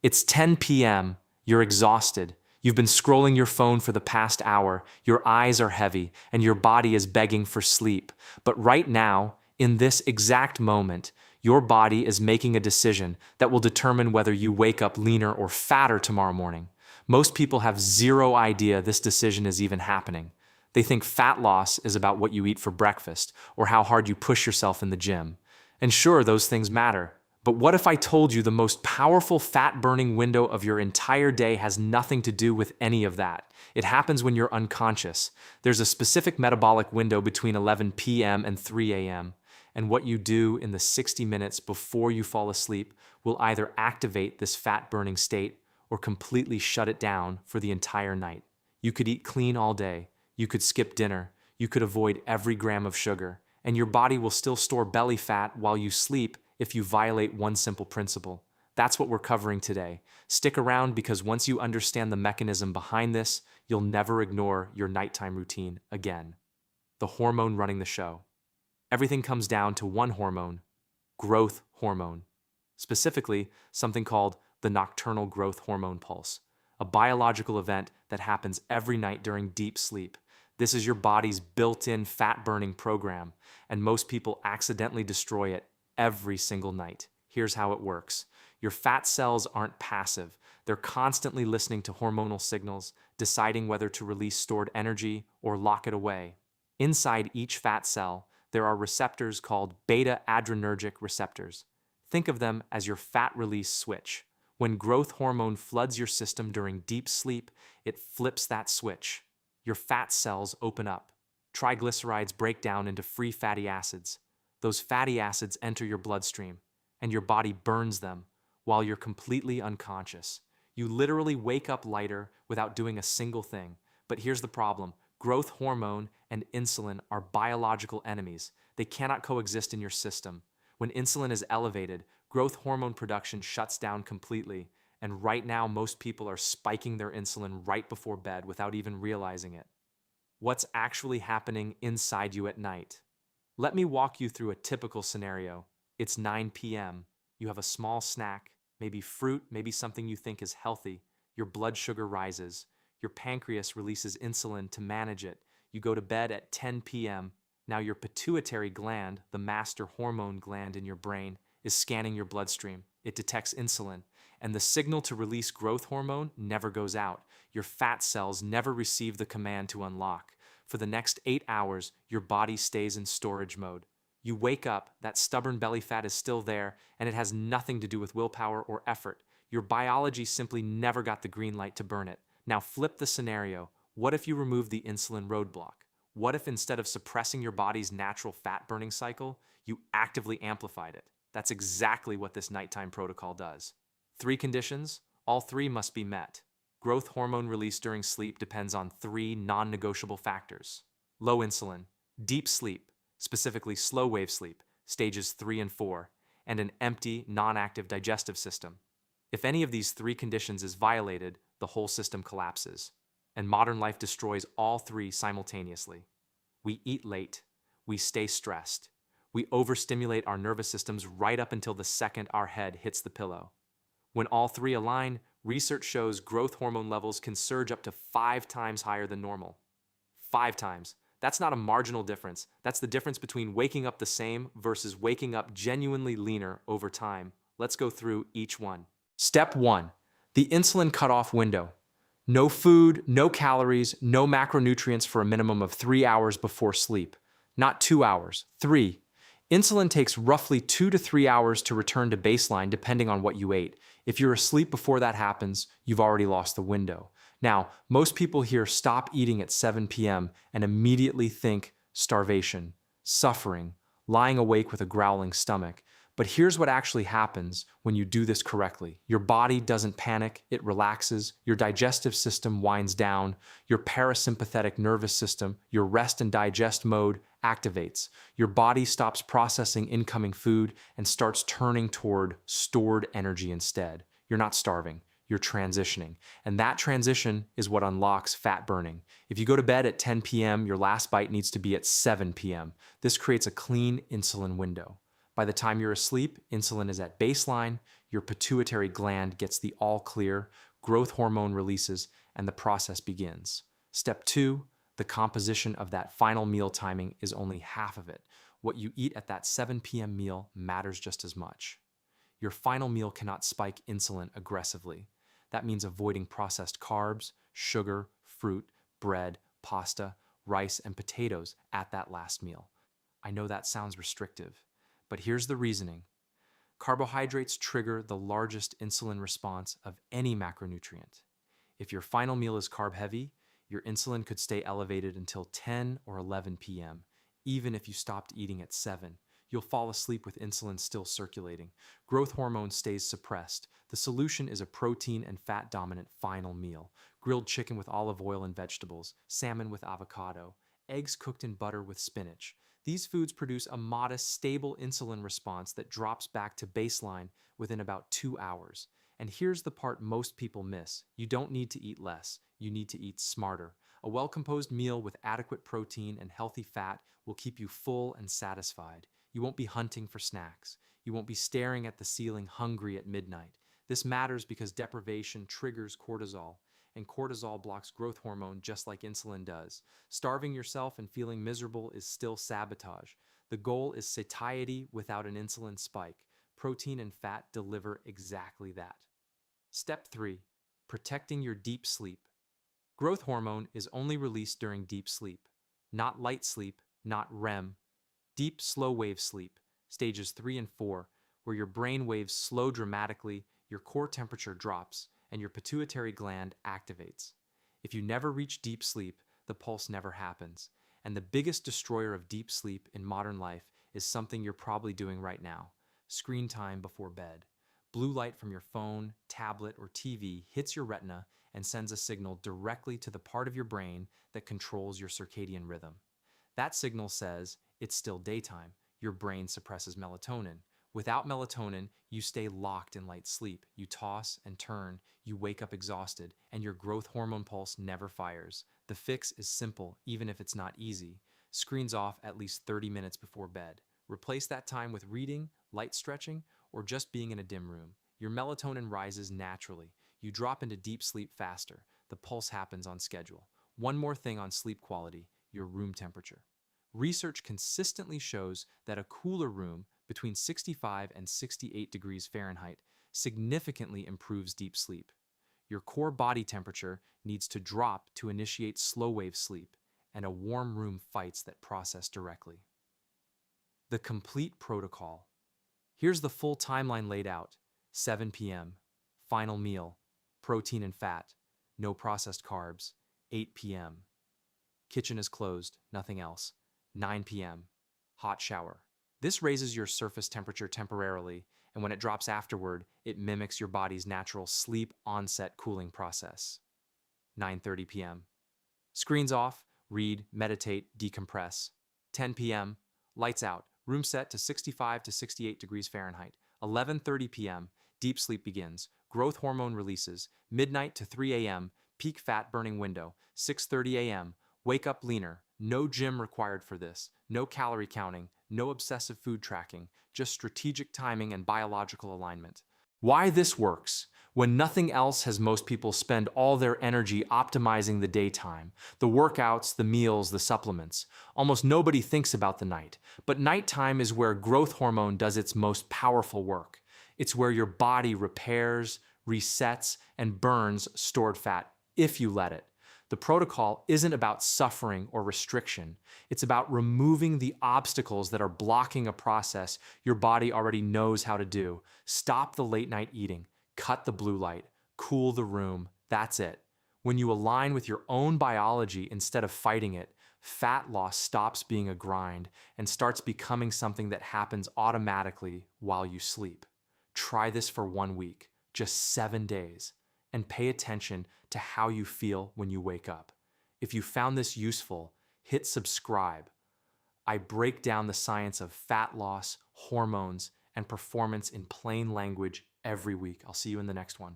It's 10 p.m., you're exhausted. You've been scrolling your phone for the past hour, your eyes are heavy, and your body is begging for sleep. But right now, in this exact moment, your body is making a decision that will determine whether you wake up leaner or fatter tomorrow morning. Most people have zero idea this decision is even happening. They think fat loss is about what you eat for breakfast or how hard you push yourself in the gym. And sure, those things matter. But what if I told you the most powerful fat-burning window of your entire day has nothing to do with any of that? It happens when you're unconscious. There's a specific metabolic window between 11 p.m. and 3 a.m., and what you do in the 60 minutes before you fall asleep will either activate this fat-burning state or completely shut it down for the entire night. You could eat clean all day, you could skip dinner, you could avoid every gram of sugar, and your body will still store belly fat while you sleep if you violate one simple principle. That's what we're covering today. Stick around because once you understand the mechanism behind this, you'll never ignore your nighttime routine again. The hormone running the show. Everything comes down to one hormone, growth hormone. Specifically, something called the nocturnal growth hormone pulse, a biological event that happens every night during deep sleep. This is your body's built-in fat-burning program, and most people accidentally destroy it every single night. Here's how it works. Your fat cells aren't passive. They're constantly listening to hormonal signals, deciding whether to release stored energy or lock it away. Inside each fat cell, there are receptors called beta-adrenergic receptors. Think of them as your fat release switch. When growth hormone floods your system during deep sleep, it flips that switch. Your fat cells open up. Triglycerides break down into free fatty acids. Those fatty acids enter your bloodstream, and your body burns them while you're completely unconscious. You literally wake up lighter without doing a single thing. But here's the problem. Growth hormone and insulin are biological enemies. They cannot coexist in your system. When insulin is elevated, growth hormone production shuts down completely, and right now most people are spiking their insulin right before bed without even realizing it. What's actually happening inside you at night? Let me walk you through a typical scenario. It's 9 p.m. You have a small snack, maybe fruit, maybe something you think is healthy. Your blood sugar rises. Your pancreas releases insulin to manage it. You go to bed at 10 p.m. Now your pituitary gland, the master hormone gland in your brain, is scanning your bloodstream. It detects insulin, and the signal to release growth hormone never goes out. Your fat cells never receive the command to unlock. For the next 8 hours, your body stays in storage mode. You wake up, that stubborn belly fat is still there, and it has nothing to do with willpower or effort. Your biology simply never got the green light to burn it. Now flip the scenario. What if you remove the insulin roadblock? What if instead of suppressing your body's natural fat-burning cycle, you actively amplified it? That's exactly what this nighttime protocol does. 3 conditions, all 3 must be met. Growth hormone release during sleep depends on 3 non-negotiable factors. Low insulin, deep sleep, specifically slow wave sleep, stages 3 and 4, and an empty, non-active digestive system. If any of these 3 conditions is violated, the whole system collapses. And modern life destroys all 3 simultaneously. We eat late, we stay stressed, we overstimulate our nervous systems right up until the second our head hits the pillow. When all 3 align, research shows growth hormone levels can surge up to 5 times higher than normal. 5 times. That's not a marginal difference. That's the difference between waking up the same versus waking up genuinely leaner over time. Let's go through each one. Step 1. The insulin cutoff window. No food, no calories, no macronutrients for a minimum of 3 hours before sleep. Not 2 hours, 3. Insulin takes roughly 2 to 3 hours to return to baseline depending on what you ate. If you're asleep before that happens, you've already lost the window. Now, most people hear stop eating at 7 p.m. and immediately think starvation, suffering, lying awake with a growling stomach. But here's what actually happens when you do this correctly. Your body doesn't panic, it relaxes, your digestive system winds down, your parasympathetic nervous system, your rest and digest mode, activates. Your body stops processing incoming food and starts turning toward stored energy instead. You're not starving, you're transitioning. And that transition is what unlocks fat burning. If you go to bed at 10 p.m., your last bite needs to be at 7 p.m. This creates a clean insulin window. By the time you're asleep, insulin is at baseline, your pituitary gland gets the all clear, growth hormone releases, and the process begins. Step 2, the composition of that final meal timing is only half of it. What you eat at that 7 p.m. meal matters just as much. Your final meal cannot spike insulin aggressively. That means avoiding processed carbs, sugar, fruit, bread, pasta, rice, and potatoes at that last meal. I know that sounds restrictive, but here's the reasoning. Carbohydrates trigger the largest insulin response of any macronutrient. If your final meal is carb heavy, your insulin could stay elevated until 10 or 11 p.m., even if you stopped eating at 7. You'll fall asleep with insulin still circulating. Growth hormone stays suppressed. The solution is a protein and fat dominant final meal. Grilled chicken with olive oil and vegetables, salmon with avocado, eggs cooked in butter with spinach. These foods produce a modest, stable insulin response that drops back to baseline within about 2 hours. And here's the part most people miss. You don't need to eat less. You need to eat smarter. A well-composed meal with adequate protein and healthy fat will keep you full and satisfied. You won't be hunting for snacks. You won't be staring at the ceiling hungry at midnight. This matters because deprivation triggers cortisol, and cortisol blocks growth hormone just like insulin does. Starving yourself and feeling miserable is still sabotage. The goal is satiety without an insulin spike. Protein and fat deliver exactly that. Step 3. Protecting your deep sleep. Growth hormone is only released during deep sleep. Not light sleep, not REM. Deep, slow-wave sleep, stages 3 and 4, where your brain waves slow dramatically, your core temperature drops, and your pituitary gland activates. If you never reach deep sleep, the pulse never happens. And the biggest destroyer of deep sleep in modern life is something you're probably doing right now: screen time before bed. Blue light from your phone, tablet, or TV hits your retina and sends a signal directly to the part of your brain that controls your circadian rhythm. That signal says it's still daytime. Your brain suppresses melatonin. Without melatonin, you stay locked in light sleep. You toss and turn, you wake up exhausted, and your growth hormone pulse never fires. The fix is simple, even if it's not easy. Screens off at least 30 minutes before bed. Replace that time with reading, light stretching, or just being in a dim room. Your melatonin rises naturally. You drop into deep sleep faster. The pulse happens on schedule. One more thing on sleep quality: your room temperature. Research consistently shows that a cooler room between 65 and 68 degrees Fahrenheit significantly improves deep sleep. Your core body temperature needs to drop to initiate slow-wave sleep, and a warm room fights that process directly. The complete protocol. Here's the full timeline laid out. 7 p.m., final meal, protein and fat, no processed carbs. 8 p.m., kitchen is closed, nothing else. 9 p.m., hot shower. This raises your surface temperature temporarily, and when it drops afterward, it mimics your body's natural sleep onset cooling process. 9:30 p.m., screens off, read, meditate, decompress. 10 p.m., lights out, room set to 65 to 68 degrees Fahrenheit. 11:30 p.m., deep sleep begins, growth hormone releases. Midnight to 3 a.m., peak fat burning window. 6:30 a.m., wake up leaner. No gym required for this. No calorie counting. No obsessive food tracking. Just strategic timing and biological alignment. Why this works? When nothing else has most people spend all their energy optimizing the daytime. The workouts, the meals, the supplements. Almost nobody thinks about the night. But nighttime is where growth hormone does its most powerful work. It's where your body repairs, resets, and burns stored fat, if you let it. The protocol isn't about suffering or restriction. It's about removing the obstacles that are blocking a process your body already knows how to do. Stop the late night eating, cut the blue light, cool the room. That's it. When you align with your own biology instead of fighting it, fat loss stops being a grind and starts becoming something that happens automatically while you sleep. Try this for 1 week, just 7 days, and pay attention to how you feel when you wake up. If you found this useful, hit subscribe. I break down the science of fat loss, hormones, and performance in plain language every week. I'll see you in the next one.